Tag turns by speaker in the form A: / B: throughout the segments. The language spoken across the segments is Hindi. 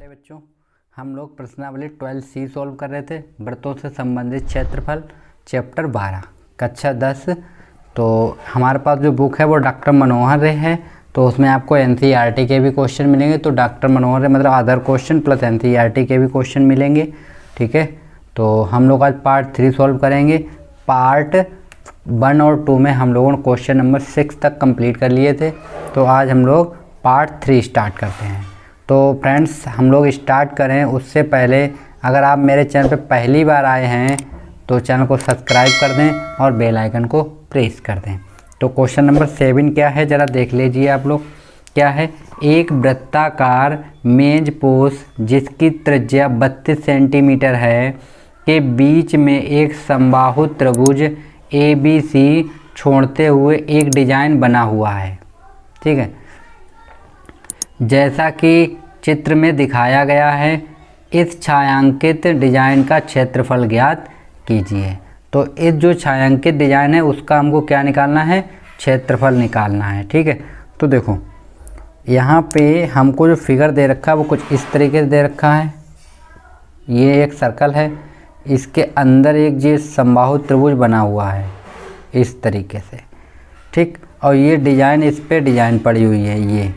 A: प्यारे बच्चों, हम लोग प्रश्नावली 12C सॉल्व कर रहे थे। वृत्तों से संबंधित क्षेत्रफल चैप्टर 12 कक्षा 10। तो हमारे पास जो बुक है वो डॉक्टर मनोहर रे है, तो उसमें आपको NCERT के भी क्वेश्चन मिलेंगे। तो डॉक्टर मनोहर रे मतलब अदर क्वेश्चन प्लस NCERT के भी क्वेश्चन मिलेंगे, ठीक है। तो हम लोग आज पार्ट 3 सॉल्व करेंगे। पार्ट 1 और 2 में हम लोगों ने क्वेश्चन नंबर 6 तक कंप्लीट कर लिए थे। तो आज हम लोग पार्ट 3 स्टार्ट करते हैं। तो फ्रेंड्स, हम लोग स्टार्ट करें उससे पहले अगर आप मेरे चैनल पर पहली बार आए हैं तो चैनल को सब्सक्राइब कर दें और बेल आइकन को प्रेस कर दें। तो क्वेश्चन नंबर 7 क्या है, ज़रा देख लीजिए आप लोग। क्या है? एक वृत्ताकार मेज पोश जिसकी त्रिज्या 32 सेंटीमीटर है के बीच में एक समबाहु त्रिभुज ABC छोड़ते हुए एक डिजाइन बना हुआ है, ठीक है। जैसा कि चित्र में दिखाया गया है, इस छायांकित डिजाइन का क्षेत्रफल ज्ञात कीजिए। तो इस जो छायांकित डिजाइन है उसका हमको क्या निकालना है? क्षेत्रफल निकालना है, ठीक है। तो देखो यहाँ पे हमको जो फिगर दे रखा है वो कुछ इस तरीके से दे रखा है। ये एक सर्कल है, इसके अंदर एक जो समबाहु त्रिभुज बना हुआ है इस तरीके से, ठीक। और ये डिजाइन, इस पे डिजाइन पड़ी हुई है,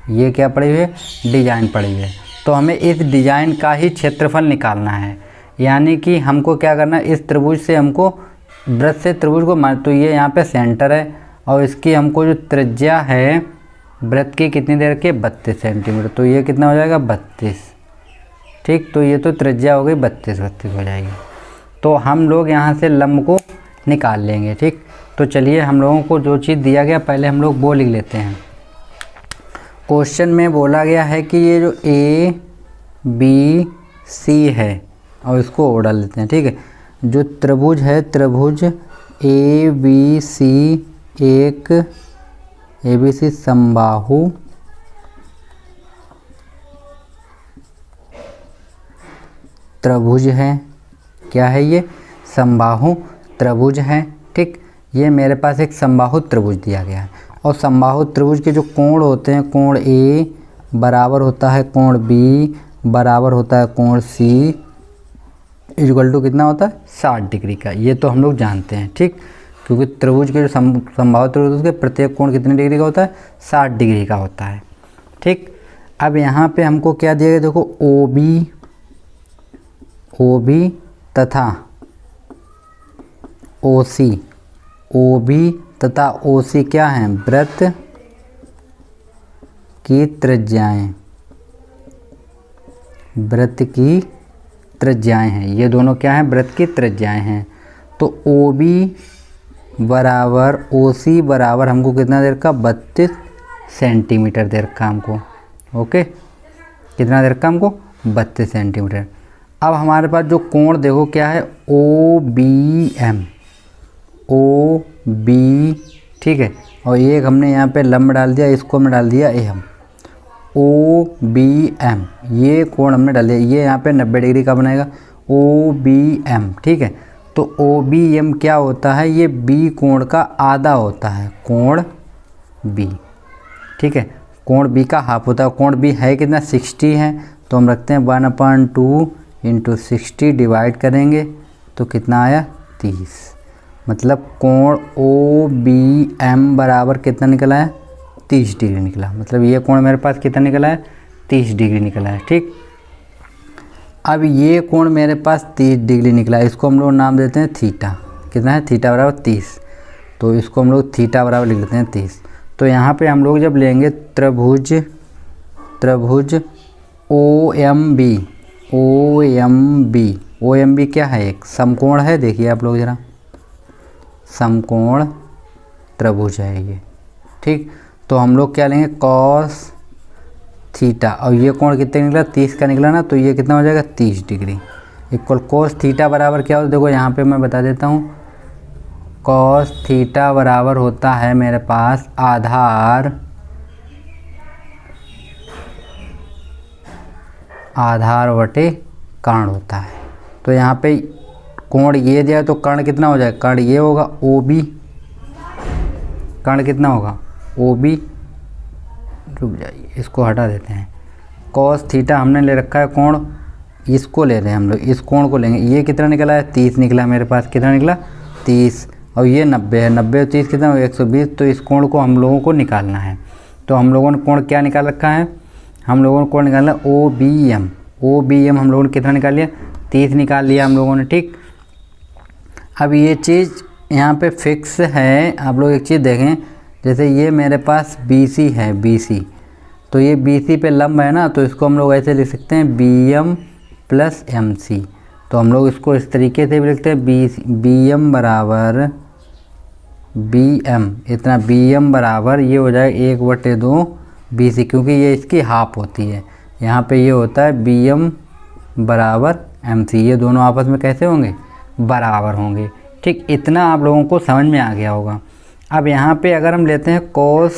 A: ये क्या पड़ी हुई है? डिजाइन पड़ी हुई है। तो हमें इस डिजाइन का ही क्षेत्रफल निकालना है। यानी कि हमको क्या करना है, इस त्रिभुज से हमको वृत्त से त्रिभुज को तो ये यहाँ पे सेंटर है और इसकी हमको जो त्रिज्या है वृत्त की कितनी दे रखी है? 32 सेंटीमीटर। तो ये कितना हो जाएगा? 32, ठीक। तो ये तो त्रिज्या हो गई 32 हो जाएगी। तो हम लोग यहाँ से लंब को निकाल लेंगे, ठीक। तो चलिए हम लोगों को जो चीज़ दिया गया पहले हम लोग वो लिख लेते हैं। क्वेश्चन में बोला गया है कि ये जो ABC है और इसको ओ डाल देते हैं, ठीक है। जो त्रिभुज है, त्रिभुज ABC एक ABC समबाहु त्रिभुज है। क्या है ये? समबाहु त्रिभुज है, ठीक। ये मेरे पास एक समबाहु त्रिभुज दिया गया है और समबाहु त्रिभुज के जो कोण होते हैं, कोण A बराबर होता है कोण B बराबर होता है कोण C इक्वल टू कितना होता है? 60 डिग्री का। ये तो हम लोग जानते हैं, ठीक। क्योंकि त्रिभुज के जो समबाहु त्रिभुज के प्रत्येक कोण कितने डिग्री का होता है? 60 डिग्री का होता है, ठीक। अब यहाँ पे हमको क्या दिया गया? देखो OB तथा OB तथा OC क्या हैं? वृत्त की त्रिज्याएं, वृत्त की त्रिज्याएं हैं। ये दोनों क्या हैं? वृत्त की त्रिज्याएं हैं। तो OB बराबर OC बराबर हमको कितना दे रखा? 32 सेंटीमीटर दे रखा हमको, ओके। कितना दे रखा हमको? 32 सेंटीमीटर। अब हमारे पास जो कोण देखो क्या है? OB, ठीक है। और ये हमने यहाँ पे लंब डाल दिया, इसको हमने डाल दिया AM। OBM ये कोण हमने डाल दिया, ये यहाँ पे 90 डिग्री का बनेगा OBM, ठीक है। तो OBM क्या होता है? ये B कोण का आधा होता है, कोण B, ठीक है। कोण B का हाफ होता है। कोण B है कितना? 60 है। तो हम रखते हैं 1/2 × 60 डिवाइड करेंगे तो कितना आया? 30। मतलब कोण OBM बराबर कितना निकला है? 30 डिग्री निकला। मतलब ये कोण मेरे पास कितना निकला है? 30 डिग्री निकला है, ठीक। अब ये कोण मेरे पास 30 डिग्री निकला है, इसको हम लोग नाम देते हैं थीटा। कितना है? थीटा बराबर 30। तो इसको हम लोग थीटा बराबर लिख लेते हैं 30। तो यहाँ पे हम लोग जब लेंगे त्रिभुज OMB क्या है? एक समकोण है। देखिए आप लोग ज़रा, समकोण त्रिभुज है ये, ठीक। तो हम लोग क्या लेंगे? Cos theta. और ये कोण कितने निकला? 30 का निकला ना। तो ये कितना हो जाएगा? 30 डिग्री इक्वल कॉस थीटा बराबर क्या होता है? देखो यहाँ पे मैं बता देता हूँ। कॉस थीटा बराबर होता है मेरे पास आधार बटे कर्ण होता है। तो यहाँ पे कोण ये दिया तो कर्ण कितना हो जाएगा? कर्ण ये होगा OB। कर्ण कितना होगा? OB, रुक जाइए इसको हटा देते हैं। कॉस थीटा हमने ले रखा है कोण, इसको ले रहे हैं हम लोग, इस कोण को लेंगे। ये कितना निकला है 30 निकला मेरे पास, कितना निकला 30, और ये 90 है, 90 और 30 कितना 120। तो इस कोण को हम लोगों को निकालना है। तो हम लोगों ने कोण क्या निकाल रखा है, हम लोगों ने कोण निकालना OBM। OBM हम लोगों ने कितना निकाल लिया 30 निकाल लिया हम लोगों ने, ठीक। अब ये चीज़ यहाँ पे फिक्स है। आप लोग एक चीज़ देखें, जैसे ये मेरे पास BC है, BC, तो ये BC पे लंब है ना, तो इसको हम लोग ऐसे लिख सकते हैं BM प्लस MC। तो हम लोग इसको इस तरीके से भी लिखते हैं BM बराबर BM, इतना BM बराबर ये हो जाएगा 1/2 BC, क्योंकि ये इसकी हाफ होती है। यहाँ पे ये होता है BM बराबर MC, ये दोनों आपस में कैसे होंगे, बराबर होंगे, ठीक। इतना आप लोगों को समझ में आ गया होगा। अब यहाँ पे अगर हम लेते हैं cos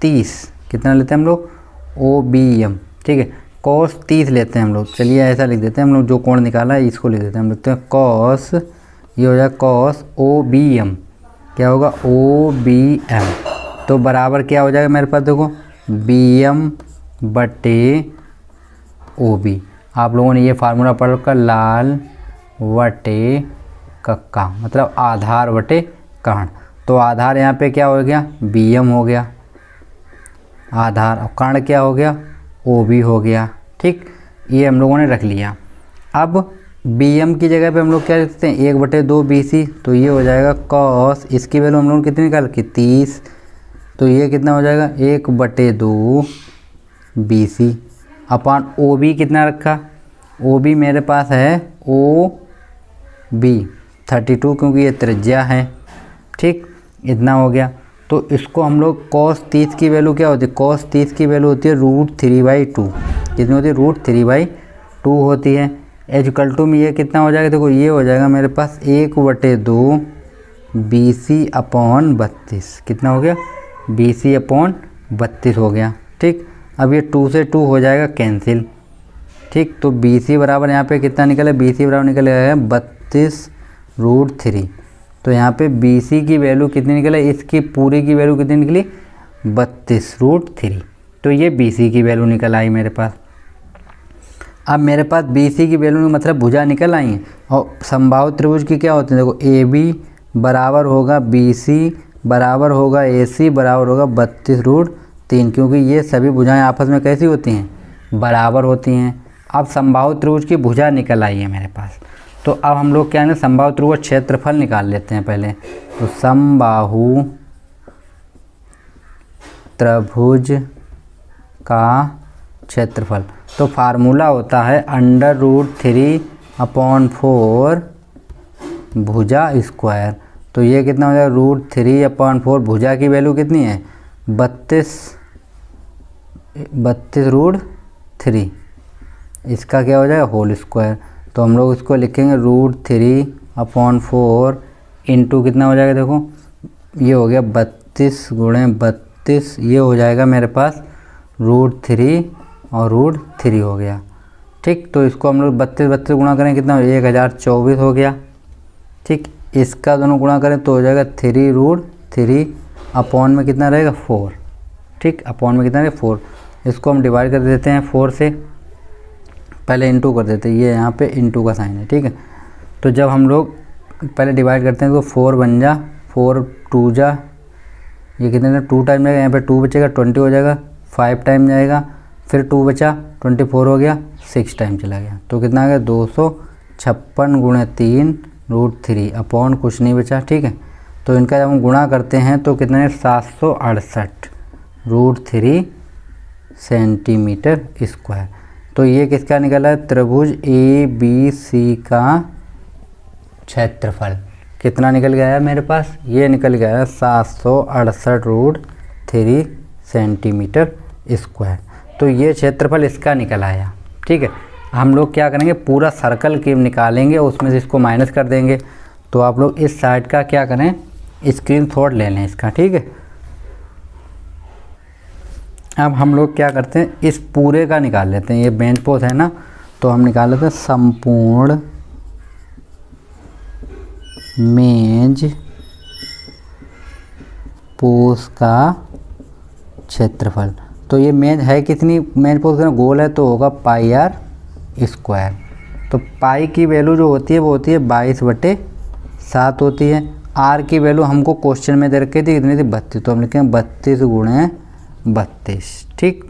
A: 30, कितना लेते हैं हम लोग OBM, ठीक है, cos 30 लेते हैं हम लोग। चलिए ऐसा लिख देते हैं हम लोग, जो कोण निकाला है इसको लिख देते हैं हम, लिखते हैं cos, ये हो जाएगा cos OBM, क्या होगा OBM, तो बराबर क्या हो जाएगा मेरे पास, देखो BM बटे OB। आप लोगों ने ये फार्मूला पढ़ रखा, लाल वटे कक्का, मतलब आधार वटे कर्ण। तो आधार यहाँ पे क्या हो गया BM हो गया आधार, और कर्ण क्या हो गया OB हो गया, ठीक। ये हम लोगों ने रख लिया। अब BM की जगह पे हम लोग क्या लिखते हैं 1/2 BC, तो ये हो जाएगा cos, इसकी वैल्यू हम लोग कितनी निकाल की 30, तो ये कितना हो जाएगा 1/2 BC अपान OB कितना रखा, OB मेरे पास है OB 32, क्योंकि ये त्रिज्या है, ठीक, इतना हो गया। तो इसको हम लोग cos 30 की वैल्यू क्या होती है, cos 30 की वैल्यू होती है √3/2, कितनी होती है √3/2 होती है। इक्वल टू में ये कितना हो जाएगा, देखो ये हो जाएगा मेरे पास 1/2 BC अपान 32, कितना हो गया BC अपान 32 हो गया, ठीक। अब ये 2 से 2 हो जाएगा कैंसिल, ठीक। तो BC बराबर यहाँ पे कितना निकला, BC बराबर निकल आया 32√3। तो यहाँ पे BC की वैल्यू कितनी निकली, इसकी पूरी की वैल्यू कितनी निकली 32√3। तो ये BC की वैल्यू निकल आई मेरे पास। अब मेरे पास BC की वैल्यू मतलब भुजा निकल आई है, और समबाहु त्रिभुज की क्या होती है, देखो AB बराबर होगा BC बराबर होगा AC बराबर होगा 32√3, क्योंकि ये सभी भुजाएं आपस में कैसी होती हैं, बराबर होती हैं। अब समबाहु त्रिभुज की भुजा निकल आई है मेरे पास। तो अब हम लोग क्या है, समबाहु त्रिभुज क्षेत्रफल निकाल लेते हैं पहले। तो समबाहु त्रिभुज का क्षेत्रफल, तो फार्मूला होता है √3/4 भुजा स्क्वायर। तो ये कितना हो जाएगा √3/4, भुजा की वैल्यू कितनी है 32√3, इसका क्या हो जाएगा होल स्क्वायर। तो हम लोग इसको लिखेंगे √3/4 इंटू कितना हो जाएगा, देखो ये हो गया 32 × 32, ये हो जाएगा मेरे पास √3 और √3 हो गया, ठीक। तो इसको हम लोग 32 गुणा करें कितना 1024 हो गया, ठीक। इसका दोनों गुणा करें तो हो जाएगा 3√3 अपॉन में कितना रहेगा 4, ठीक, अपॉन में कितना रहेगा 4। इसको हम डिवाइड कर देते हैं 4 से, पहले इंटू कर देते हैं, ये यहाँ पे इंटू का साइन है, ठीक है। तो जब हम लोग पहले डिवाइड करते हैं तो 4 बन जा, 4 2 जा, ये कितने 2 टाइम जाएगा, यहाँ पे 2 बचेगा 20 हो जाएगा, 5 टाइम जाएगा, फिर 2 बचा 24 हो गया, 6 टाइम चला गया, तो कितना आ गया 256 × 3√3 अपॉन कुछ नहीं बचा, ठीक है। तो इनका जब हम गुणा करते हैं तो कितना है 768√3 सेंटीमीटर स्क्वायर। तो ये किसका निकला है, त्रिभुज ABC का क्षेत्रफल कितना निकल गया है मेरे पास, ये निकल गया है 768√3 सेंटीमीटर स्क्वायर। तो ये क्षेत्रफल इसका निकल आया, ठीक है। हम लोग क्या करेंगे, पूरा सर्कल की निकालेंगे, उसमें से इसको माइनस कर देंगे। तो आप लोग इस साइड का क्या करें, स्क्रीनशॉट ले लें इसका, ठीक है। अब हम लोग क्या करते हैं, इस पूरे का निकाल लेते हैं, ये बेंच पोज है ना, तो हम निकाल लेते हैं संपूर्ण मेज पोज का क्षेत्रफल। तो ये मेन है कितनी, मेन पोजीशन गोल है तो होगा पाई आर स्क्वायर। तो पाई की वैल्यू जो होती है वो होती है 22/7 होती है। आर की वैल्यू हमको क्वेश्चन में दे रखी थी कितनी थी 32, तो हम लिखेंगे 32 गुणे 32। ठीक,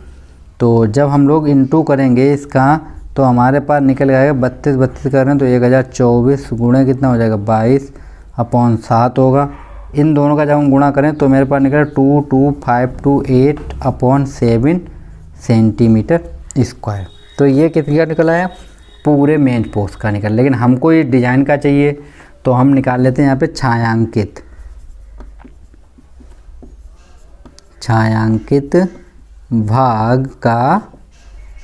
A: तो जब हम लोग इंटू करेंगे इसका तो हमारे पास निकल जाएगा 32 कर रहे हैं तो 1024 गुणे कितना हो जाएगा 22/7 होगा। इन दोनों का जब हम गुणा करें तो मेरे पास निकला 22528/7 सेंटीमीटर स्क्वायर। तो ये कितने का निकला है, पूरे मेन पोस्ट का निकला। लेकिन हमको ये डिजाइन का चाहिए तो हम निकाल लेते हैं यहाँ पे छायांकित भाग का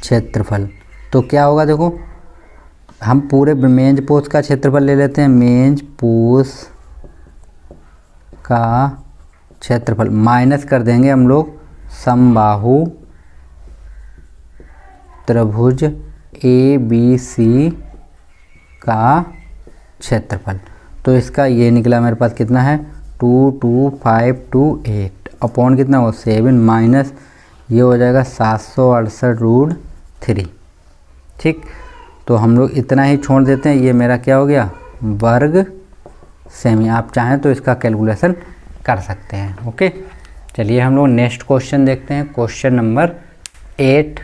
A: क्षेत्रफल। तो क्या होगा, देखो हम पूरे मेंज पोस्ट का क्षेत्रफल ले लेते हैं। मेंज पोस्ट का क्षेत्रफल माइनस कर देंगे हम लोग समबाहु त्रिभुज ABC का क्षेत्रफल। तो इसका ये निकला मेरे पास कितना है 22528 अपॉन कितना हो 7 माइनस ये हो जाएगा 768/3। ठीक, तो हम लोग इतना ही छोड़ देते हैं। ये मेरा क्या हो गया वर्ग सेमी। आप चाहें तो इसका कैलकुलेशन कर सकते हैं। ओके, चलिए हम लोग नेक्स्ट क्वेश्चन देखते हैं। Question number 8।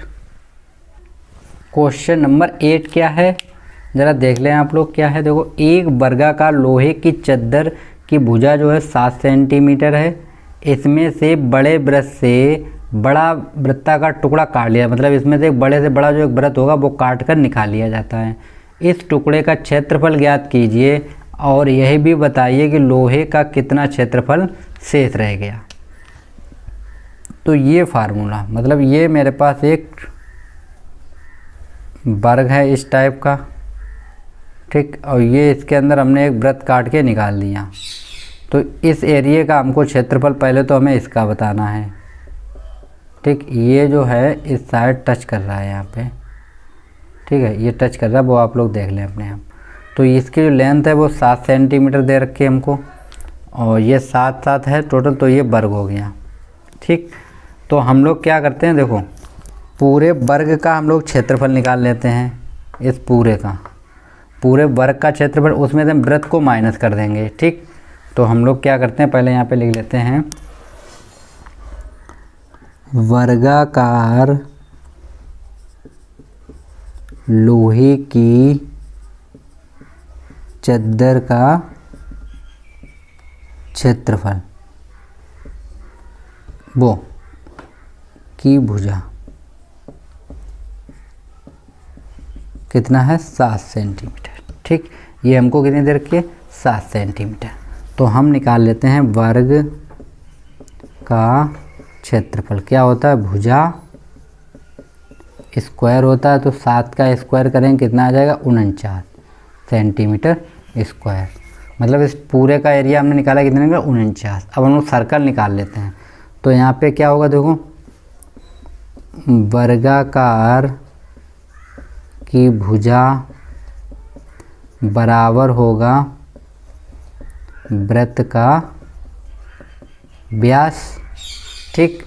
A: क्वेश्चन नंबर 8 क्या है ज़रा देख लें आप लोग। क्या है, देखो एक वर्गाकार लोहे की चद्दर की भुजा जो है 7 सेंटीमीटर है। इसमें से बड़े वृत्त से बड़ा वृत्ताकार टुकड़ा काट लिया, मतलब इसमें से एक बड़े से बड़ा जो एक वृत्त होगा वो काट कर निकाल लिया जाता है। इस टुकड़े का क्षेत्रफल ज्ञात कीजिए और यह भी बताइए कि लोहे का कितना क्षेत्रफल शेष रह गया। तो ये फार्मूला, मतलब ये मेरे पास एक वर्ग है इस टाइप का, ठीक, और ये इसके अंदर हमने एक वृत्त काट के निकाल दिया। तो इस एरिया का हमको क्षेत्रफल पहले तो हमें इसका बताना है। ठीक, ये जो है इस साइड टच कर रहा है यहाँ पे, ठीक है, ये टच कर रहा है, वो आप लोग देख लें अपने आप। तो इसकी जो लेंथ है वो 7 सेंटीमीटर दे रखी है हमको, और ये 7 है टोटल, तो ये वर्ग हो गया। ठीक, तो हम लोग क्या करते हैं, देखो पूरे वर्ग का हम लोग क्षेत्रफल निकाल लेते हैं। इस पूरे का, पूरे वर्ग का क्षेत्रफल, उसमें से हम वृत्त को माइनस कर देंगे। ठीक, तो हम लोग क्या करते हैं, पहले यहाँ पे लिख लेते हैं वर्गाकार लोहे की चद्दर का क्षेत्रफल वो की भुजा कितना है 7 सेंटीमीटर। ठीक, ये हमको कितनी देर के 7 सेंटीमीटर। तो हम निकाल लेते हैं वर्ग का क्षेत्रफल। क्या होता है, भुजा स्क्वायर होता है, तो 7 का स्क्वायर करेंगे कितना आ जाएगा 49 सेंटीमीटर स्क्वायर। मतलब इस पूरे का एरिया हमने निकाला कितने का 49। अब हम लोग सर्कल निकाल लेते हैं। तो यहाँ पे क्या होगा, देखो वर्गाकार की भुजा बराबर होगा वृत्त का व्यास। ठीक,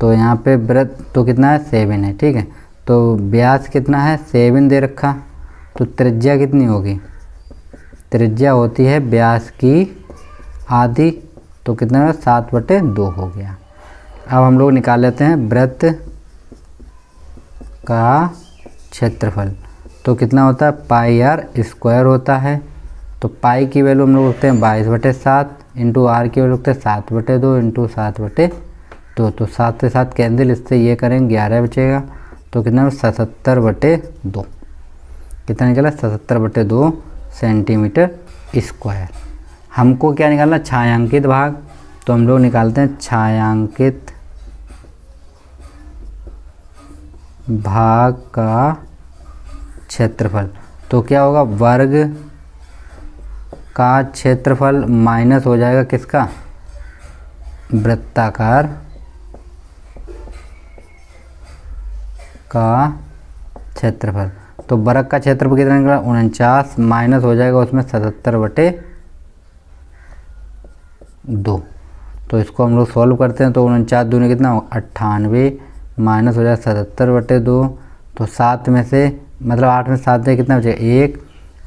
A: तो यहाँ पे वृत्त तो कितना है 7 है, ठीक है, तो व्यास कितना है 7 दे रखा। तो त्रिज्या कितनी होगी, त्रिज्या होती है व्यास की आधी, तो कितना 7/2 हो गया। अब हम लोग निकाल लेते हैं वृत्त का क्षेत्रफल। तो कितना होता है पाई आर स्क्वायर होता है। तो पाई की वैल्यू हम लोग रखते हैं 22/7 इंटू आर की वैल्यू रखते हैं 7/2 इंटू 7/2। तो 7 से 7 कैंसिल, इससे ये करेंगे 11 बचेगा। तो कितना 77/2, कितना निकला 77/2 सेंटीमीटर स्क्वायर। हमको क्या निकालना, छायांकित भाग। तो हम लोग निकालते हैं छायांकित भाग का क्षेत्रफल। तो क्या होगा, वर्ग का क्षेत्रफल माइनस हो जाएगा किसका, वृत्ताकार का क्षेत्रफल। तो वर्ग का क्षेत्रफल कितना निकला 49, माइनस हो जाएगा उसमें 77/2। तो इसको हम लोग सॉल्व करते हैं। तो 49 दूनी कितना 98, माइनस हो जाएगा 77/2। तो 7 में से मतलब 8 में 7 से कितना बचेगा 1,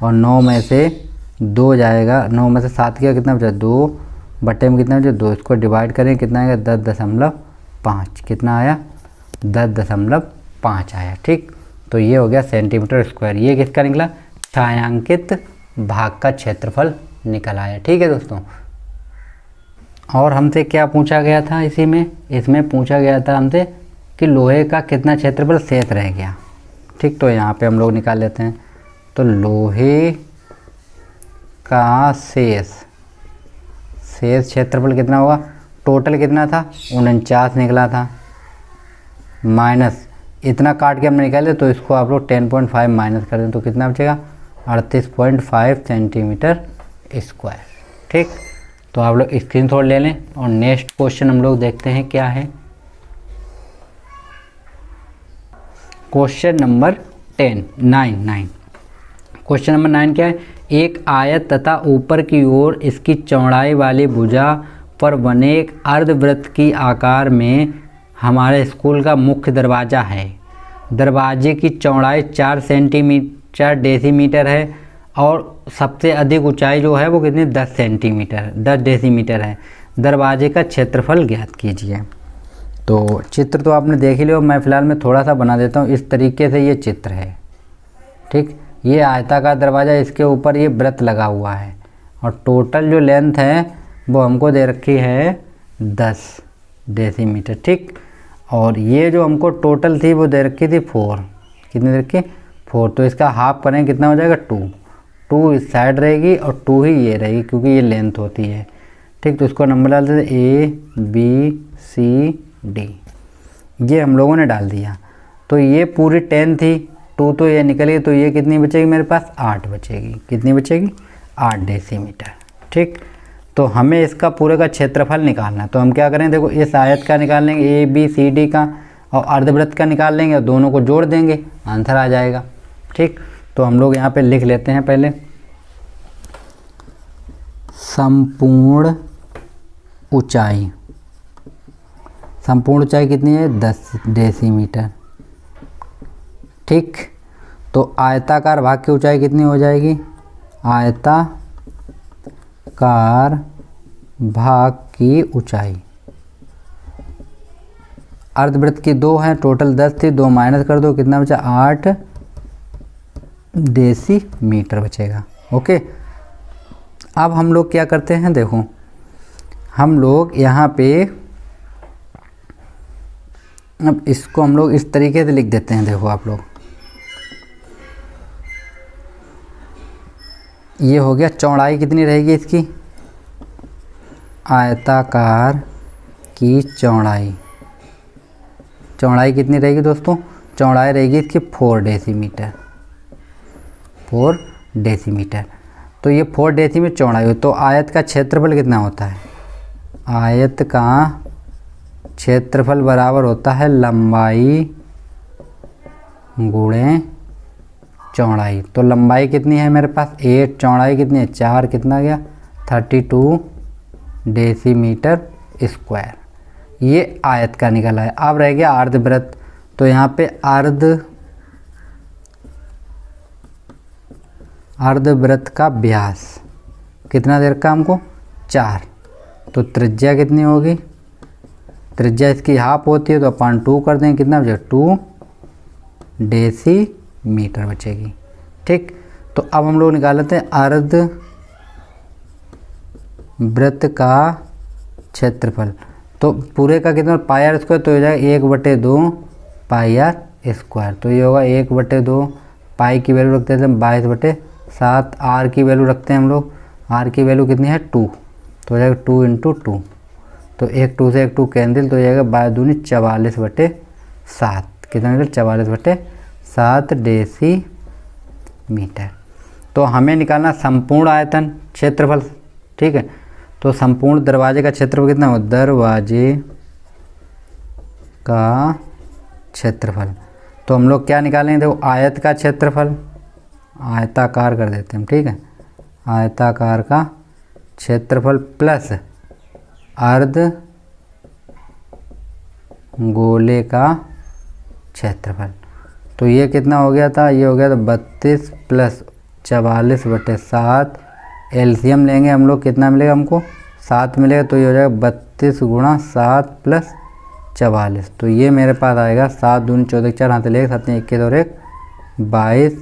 A: और 9 में से 2 जाएगा, 9 में से 7 किया कितना बचा 2 बटे में कितना बचा 2। इसको डिवाइड करें कितना आएगा 10.5। कितना आया 10.5 आया। ठीक, तो ये हो गया सेंटीमीटर स्क्वायर। ये किसका निकला, छायांकित भाग का क्षेत्रफल निकल आया। ठीक है दोस्तों, और हमसे क्या पूछा गया था इसमें पूछा गया था हमसे कि लोहे का कितना क्षेत्रफल शेष रह गया। ठीक, तो यहाँ पे हम लोग निकाल लेते हैं। तो लोहे का शेष क्षेत्रफल कितना होगा, टोटल कितना था 49 निकला था, माइनस इतना काट के हमने निकाले, तो इसको आप लोग 10.5 माइनस कर दें तो कितना बचेगा 38.5 सेंटीमीटर स्क्वायर। ठीक, तो आप लोग स्क्रीनशॉट ले लें और नेक्स्ट क्वेश्चन हम लोग देखते हैं क्या है। क्वेश्चन नंबर 9 क्वेश्चन नंबर 9 क्या है, एक आयत तथा ऊपर की ओर इसकी चौड़ाई वाली भुजा पर बने एक अर्धवृत्त की आकार में हमारे स्कूल का मुख्य दरवाज़ा है। दरवाजे की चौड़ाई 4 डेसीमीटर है और सबसे अधिक ऊंचाई जो है वो कितनी 10 डेसीमीटर है। दरवाजे का क्षेत्रफल ज्ञात कीजिए। तो चित्र तो आपने देख ही लिया, मैं फ़िलहाल मैं थोड़ा सा बना देता हूँ। इस तरीके से ये चित्र है। ठीक, ये आयताकार दरवाज़ा, इसके ऊपर ये वृत्त लगा हुआ है और टोटल जो लेंथ है वो हमको दे रखी है 10 डेसीमीटर। ठीक, और ये जो हमको टोटल थी वो दे रखी थी 4, कितनी दे रखी 4। तो इसका हाफ करें कितना हो जाएगा 2 इस साइड रहेगी और 2 ही ये रहेगी क्योंकि ये लेंथ होती है। ठीक, तो इसको नंबर डाल देते ABCD, ये हम लोगों ने डाल दिया। तो ये पूरी 10 थी, 2 तो ये निकल गई, तो ये कितनी बचेगी मेरे पास 8 बचेगी। कितनी बचेगी 8 डेसीमीटर। ठीक, तो हमें इसका पूरे का क्षेत्रफल निकालना है। तो हम क्या करें, देखो इस आयत का निकाल लेंगे ABCD का और अर्धवृत्त का निकाल लेंगे और दोनों को जोड़ देंगे, आंसर आ जाएगा। ठीक, तो हम लोग यहाँ पे लिख लेते हैं पहले संपूर्ण ऊंचाई। संपूर्ण ऊंचाई कितनी है 10 डेसीमीटर। ठीक, तो आयताकार भाग की ऊंचाई कितनी हो जाएगी, आयताकार भाग की ऊंचाई, अर्धवृत्त की 2 है, टोटल 10 थी, 2 माइनस कर दो कितना बचा 8 डेसीमीटर बचेगा। ओके, अब हम लोग क्या करते हैं, देखो हम लोग यहाँ पे अब इसको हम लोग इस तरीके से लिख देते हैं। देखो आप लोग, ये हो गया, चौड़ाई कितनी रहेगी इसकी, आयताकार की चौड़ाई कितनी रहेगी दोस्तों, चौड़ाई रहेगी इसकी 4 डेसीमीटर। 4 डेसीमीटर, तो ये 4 डेसीमीटर चौड़ाई हो, तो आयत का क्षेत्रफल कितना होता है, आयत का क्षेत्रफल बराबर होता है लंबाई गुणे चौड़ाई। तो लंबाई कितनी है मेरे पास 8, चौड़ाई कितनी है 4, कितना गया 32 डेसीमीटर स्क्वायर। ये आयत का निकला है। अब रह गया अर्धवृत्त, तो यहाँ पे अर्धवृत्त का व्यास कितना दे रखा हमको 4, तो त्रिज्या कितनी होगी, त्रिज्या इसकी हाफ होती है तो अपन 2 कर देंगे, कितना बचेगा 2 डेसीमीटर बचेगी। ठीक, तो अब हम लोग निकाल लेते हैं अर्धवृत्त का क्षेत्रफल। तो पूरे का कितना पाई आर स्क्वायर, तो हो जाएगा 1/2 पाई आर स्क्वायर। तो ये होगा 1/2, पाई की वैल्यू रखते हैं 22/7, आर की वैल्यू रखते हैं हम लोग, आर की वैल्यू कितनी है 2, तो हो जाएगा 2 × 2, तो एक 2 से एक 2 कैंसिल, तो हो जाएगा 22 × 44/7, कितना निकल 44/7 डेसीमीटर। तो हमें निकालना संपूर्ण आयतन क्षेत्रफल। ठीक है, तो संपूर्ण दरवाजे का क्षेत्रफल कितना हो, दरवाजे का क्षेत्रफल, तो हम लोग क्या निकालेंगे, देखो आयत का क्षेत्रफल, आयताकार कर देते हैं हम। ठीक है, आयताकार का क्षेत्रफल प्लस अर्ध गोले का क्षेत्रफल। तो ये कितना हो गया था, ये हो गया था 32 प्लस 44/7। एलसीएम लेंगे हम लोग, कितना मिलेगा हमको, 7 मिलेगा। तो ये हो जाएगा 32 गुणा 7 प्लस 44। तो ये मेरे पास आएगा 7 दूनी 14, 4 हाथ लेगा, 7 21 और 1 22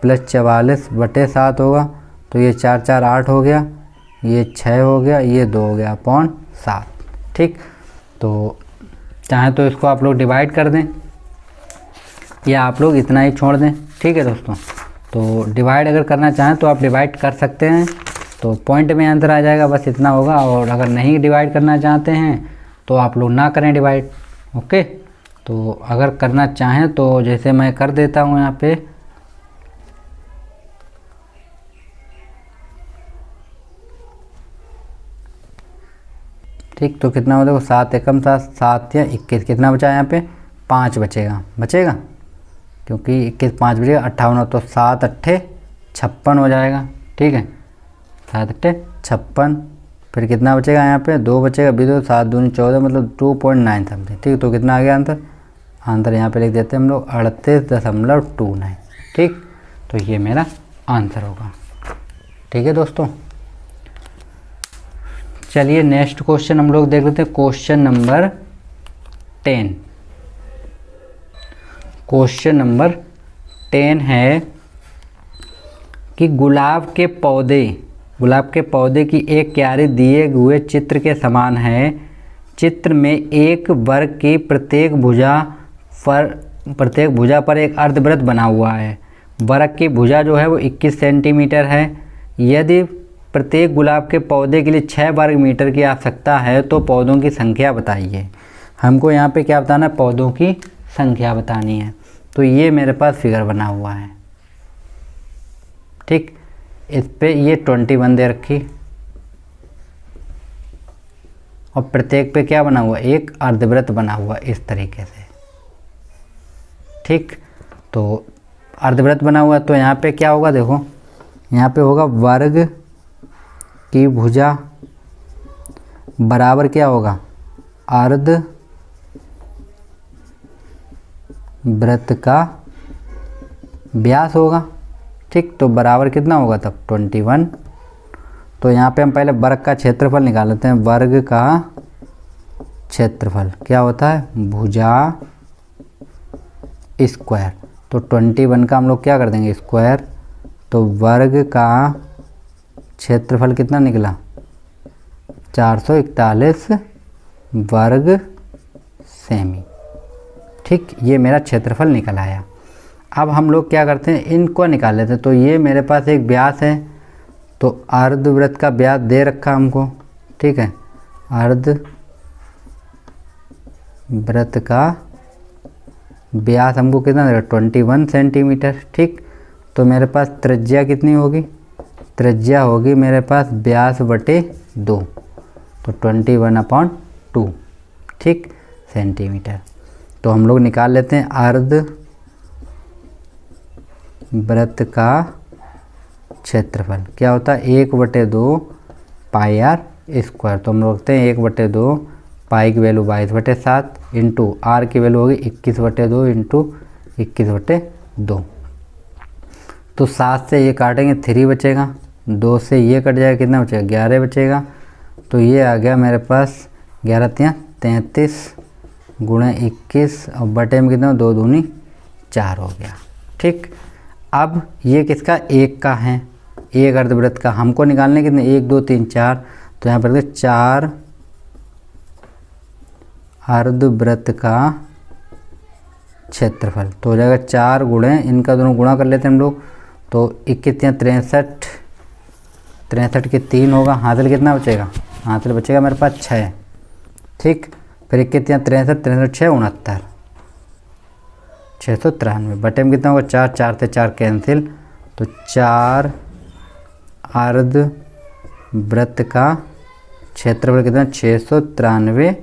A: प्लस 44/7 होगा। तो ये 4 4 8 हो गया, ये 6 हो गया, ये 2 हो गया अपॉन 7। ठीक, तो चाहे तो इसको आप लोग डिवाइड कर दें या आप लोग इतना ही छोड़ दें। ठीक है दोस्तों, तो डिवाइड अगर करना चाहें तो आप डिवाइड कर सकते हैं, तो पॉइंट में आंसर आ जाएगा, बस इतना होगा। और अगर नहीं डिवाइड करना चाहते हैं तो आप लोग ना करें डिवाइड। ओके, तो अगर करना चाहें तो जैसे मैं कर देता हूँ यहाँ पे, ठीक। तो कितना हो, देखो 7 एकम 7, 7 या 21, कितना बचा यहाँ पे, 5 बचेगा, क्योंकि 21 5 बचेगा, 58, तो 7 8 56 हो जाएगा। ठीक है, 7 8 56, फिर कितना बचेगा यहाँ पे, 2 बचेगा, भी तो 7 दूनी 14, मतलब 2.9 समथिंग। ठीक, तो कितना आ गया आंसर यहाँ पे लिख देते हैं हम लोग 38.29। ठीक, तो ये मेरा आंसर होगा। ठीक है दोस्तों, चलिए नेक्स्ट क्वेश्चन हम लोग देख लेते हैं, क्वेश्चन नंबर 10। क्वेश्चन नंबर 10 है कि गुलाब के पौधे की एक क्यारी दिए हुए चित्र के समान है। चित्र में एक वर्ग की प्रत्येक भुजा पर एक अर्धवृत्त बना हुआ है। वर्ग की भुजा जो है वो 21 सेंटीमीटर है। यदि प्रत्येक गुलाब के पौधे के लिए 6 वर्ग मीटर की आवश्यकता है तो पौधों की संख्या बताइए। हमको यहाँ पे क्या बताना है, पौधों की संख्या बतानी है। तो ये मेरे पास फिगर बना हुआ है। ठीक, इस पे ये 21 दे रखी और प्रत्येक पे क्या बना हुआ, एक अर्धवृत्त बना हुआ इस तरीके से। ठीक, तो अर्धवृत्त बना हुआ, तो यहाँ पे क्या होगा, देखो यहाँ पे होगा वर्ग की भुजा बराबर क्या होगा, अर्धवृत्त का व्यास होगा। ठीक, तो बराबर कितना होगा तब 21। तो यहाँ पे हम पहले वर्ग का क्षेत्रफल निकाल लेते हैं। वर्ग का क्षेत्रफल क्या होता है, भुजा स्क्वायर। तो 21 का हम लोग क्या कर देंगे, स्क्वायर। तो वर्ग का क्षेत्रफल कितना निकला, 441 वर्ग सेमी। ठीक, ये मेरा क्षेत्रफल निकल आया। अब हम लोग क्या करते हैं, इनको निकाल लेते हैं। तो ये मेरे पास एक व्यास है, तो अर्धवृत्त का व्यास दे रखा हमको। ठीक है, अर्धवृत्त का व्यास हमको कितना देगा, 21 सेंटीमीटर। ठीक, तो मेरे पास त्रिज्या कितनी होगी, त्रिज्या होगी मेरे पास व्यास बटे 2, तो 21/2। ठीक, सेंटीमीटर। तो हम लोग निकाल लेते हैं अर्धवृत्त का क्षेत्रफल क्या होता है, 1/2 पाई आर स्क्वायर। तो हम लोग रखते हैं 1/2 पाई की वैल्यू 22/7 इंटू आर की वैल्यू होगी 21/2 इंटू 21/2। तो 7 से ये काटेंगे 3 बचेगा, 2 से ये कट जाएगा, कितना बचेगा 11 बचेगा। तो ये आ गया मेरे पास 11 33 गुणे 21 और बटे में कितना 2 दूनी 4 हो गया। ठीक, अब ये किसका, एक का है, एक अर्धवृत्त का हमको निकालने कितने, 1 2 3 4। तो यहाँ पर 4 अर्धवृत्त का क्षेत्रफल। तो हो जाएगा 4 गुणे, इनका दोनों गुणा कर लेते हैं हम लोग। तो 21 63, 63 के 3 होगा, हासिल कितना बचेगा, हासिल बचेगा मेरे पास 6। ठीक, फिर 21 63, 63 6 69, 693 बटे में कितना होगा 4, 4 से 4 कैंसिल। तो 4 अर्धवृत्त का क्षेत्रफल कितना, 693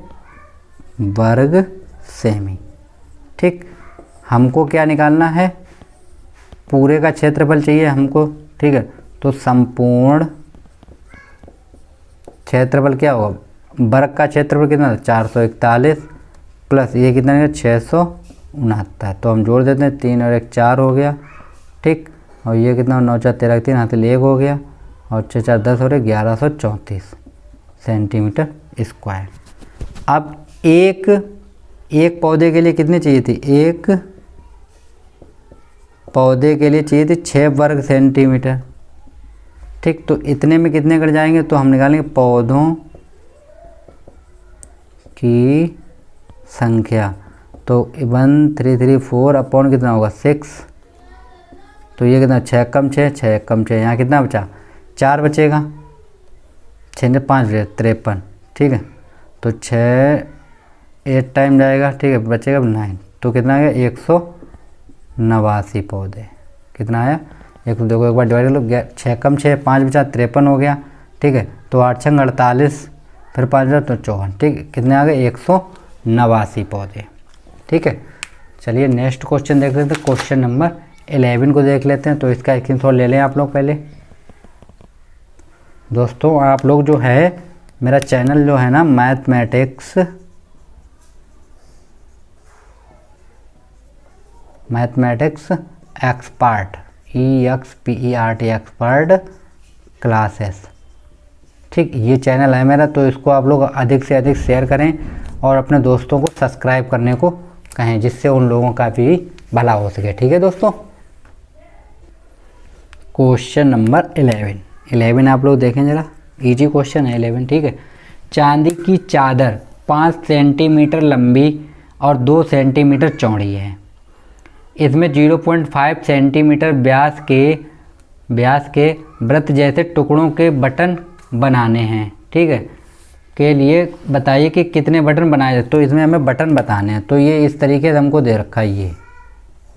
A: वर्ग सेमी। ठीक, हमको क्या निकालना है, पूरे का क्षेत्रफल चाहिए हमको। ठीक है, तो संपूर्ण क्षेत्रफल क्या होगा, वर्ग का क्षेत्रफल कितना, 441 प्लस ये कितना है 693 69। तो हम जोड़ देते हैं, 3 और 1 4 हो गया, ठीक। और ये कितना, 9 4 13 3 हाथ 1 हो गया, और 6 4 10 और 1134 सेंटीमीटर स्क्वायर। अब एक पौधे के लिए कितनी चाहिए थी, एक पौधे के लिए चाहिए थी 6 वर्ग सेंटीमीटर, ठीक। तो इतने में कितने कट जाएंगे, तो हम निकालेंगे पौधों की संख्या। तो 1334 अपॉन कितना होगा 6, तो ये कितना 6 कम 6 6 कम 6, यहाँ कितना बचा 4 बचेगा, 6 ने 5 53, ठीक है। तो 6 8 टाइम जाएगा, ठीक है, बचेगा 9। तो कितना आ गया 189 पौधे। कितना आया, देखो एक बार डिवाइड कर लो, 6 कम 6 5 बचा 53 हो गया, ठीक है। तो 8 6 48, फिर 5 बचा तो 54, ठीक है। कितने आ गए 189 पौधे, ठीक है। चलिए नेक्स्ट क्वेश्चन देख लेते हैं, क्वेश्चन नंबर 11 को देख लेते हैं। तो इसका स्क्रीनशॉट ले लें आप लोग पहले। दोस्तों आप लोग जो है, मेरा चैनल जो है ना mathematics expert EXPERT expert classes, ठीक, ये चैनल है मेरा। तो इसको आप लोग अधिक से अधिक शेयर करें और अपने दोस्तों को सब्सक्राइब करने को कहें, जिससे उन लोगों का भी भला हो सके, ठीक है दोस्तों। क्वेश्चन नंबर 11 आप लोग देखें जरा, इजी क्वेश्चन है 11, ठीक है। चांदी की चादर 5 सेंटीमीटर लंबी और 2 सेंटीमीटर चौड़ी है। इसमें 0.5 सेंटीमीटर व्यास के वृत्त जैसे टुकड़ों के बटन बनाने हैं, ठीक है। के लिए बताइए कि कितने बटन बनाए जाते। तो इसमें हमें बटन बताने हैं। तो ये इस तरीके से हमको दे रखा है,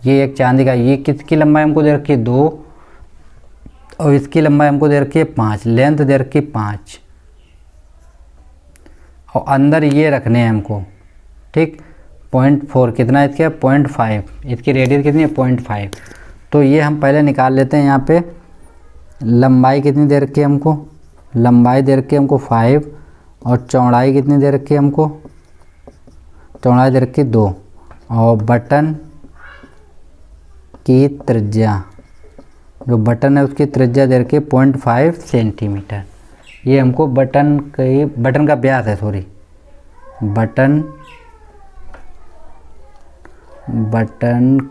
A: ये एक चांदी का, ये किसकी लंबाई हमको दे रखी है 2, और इसकी लंबाई हमको दे रखी है 5, लेंथ दे रखी है 5, और अंदर ये रखने हैं हमको, ठीक। 0.4 कितना इसका 0.5, इसकी रेडियस कितनी है 0.5। तो ये हम पहले निकाल लेते हैं। यहाँ पे लंबाई कितनी दे रखी है हमको, लंबाई दे रखी है हमको 5, और चौड़ाई कितनी दे रखी है हमको, चौड़ाई दे रखी है 2, और बटन की त्रिज्या, जो बटन है उसकी त्रिज्या दे रखी है 0.5 सेंटीमीटर। ये हमको बटन का व्यास है, सॉरी, बटन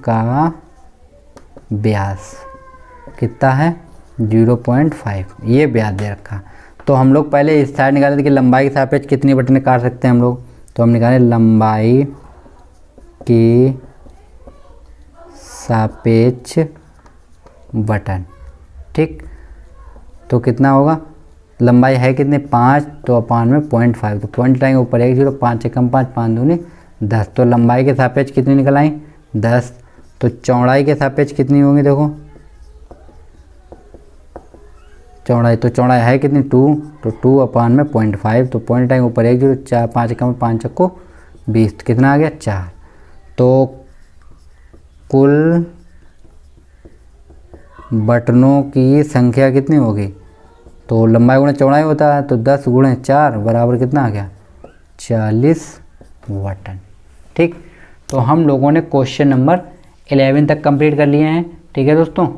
A: का व्यास कितना है 0.5, ये व्यास दे रखा। तो हम लोग पहले इस साइड निकाले थे कि लंबाई के सापेक्ष कितनी बटन काट सकते हैं हम लोग। तो हम निकाले लंबाई की सापेक्ष बटन, ठीक। तो कितना होगा, लंबाई है कितने 5, तो अपान में 0.5, तो पॉइंट लाएंगे ऊपर 1 0, 5 एकम 5 5 दूनी 10। तो लंबाई के सापेक्ष कितनी निकल आई 10। तो चौड़ाई के सापेक्ष कितनी होगी, देखो चौड़ाई, तो चौड़ाई है कितनी 2, तो 2 अपान में 0.5, तो पॉइंट लाएंगे ऊपर 1 0, 4 5 एकम 5 चक्को 20, कितना आ गया 4। तो कुल बटनों की संख्या कितनी होगी, तो लंबाई गुणे चौड़ाई होता है, तो 10 गुणे 4 बराबर कितना आ गया 40 बटन, ठीक। तो हम लोगों ने क्वेश्चन नंबर 11 तक कंप्लीट कर लिए हैं, ठीक है दोस्तों।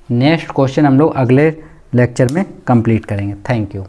A: नेक्स्ट क्वेश्चन हम लोग अगले लेक्चर में कंप्लीट करेंगे। Thank you.